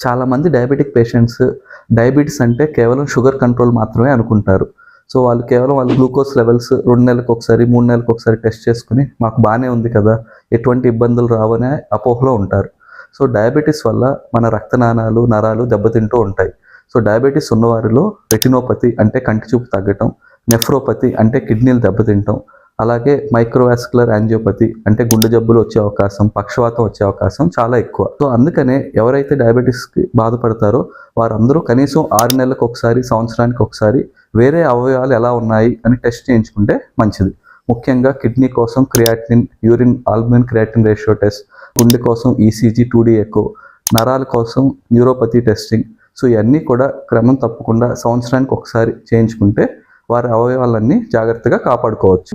చాలామంది diabetic patients diabetes అంటే కేవలం షుగర్ కంట్రోల్ మాత్రమే అనుకుంటారు. సో వాళ్ళు కేవలం వాళ్ళ గ్లూకోజ్ లెవెల్స్ 2 నెలలకు ఒకసారి 3 నెలలకు ఒకసారి టెస్ట్ చేసుకుని మాకు బాగానే ఉంది కదా, ఎటువంటి ఇబ్బందులు రావనే అపోహలో ఉంటారు. సో డయాబెటీస్ వల్ల మన రక్తనాళాలు నరాలు దెబ్బతింటూ ఉంటాయి. సో డయాబెటీస్ ఉన్నవారిలో రెటినోపతి అంటే కంటి చూపు తగ్గటం, నెఫ్రోపతి అంటే కిడ్నీలు దెబ్బతింటాం, అలాగే మైక్రోవాస్కులర్ యాంజియోపతి అంటే గుండె జబ్బులు వచ్చే అవకాశం, పక్షవాతం వచ్చే అవకాశం చాలా ఎక్కువ. సో అందుకనే ఎవరైతే డయాబెటీస్కి బాధపడతారో వారందరూ కనీసం 6 నెలలకు ఒకసారి, సంవత్సరానికి ఒకసారి వేరే అవయవాలు ఎలా ఉన్నాయి అని టెస్ట్ చేయించుకుంటే మంచిది. ముఖ్యంగా కిడ్నీ కోసం creatinine, urine albumin creatinine ratio test, గుండె కోసం ఈసీజీ, 2D ఎకో, నరాల కోసం న్యూరోపతి టెస్టింగ్. సో ఇవన్నీ కూడా క్రమం తప్పకుండా సంవత్సరానికి ఒకసారి చేయించుకుంటే వారి అవయవాలన్నీ జాగ్రత్తగా కాపాడుకోవచ్చు.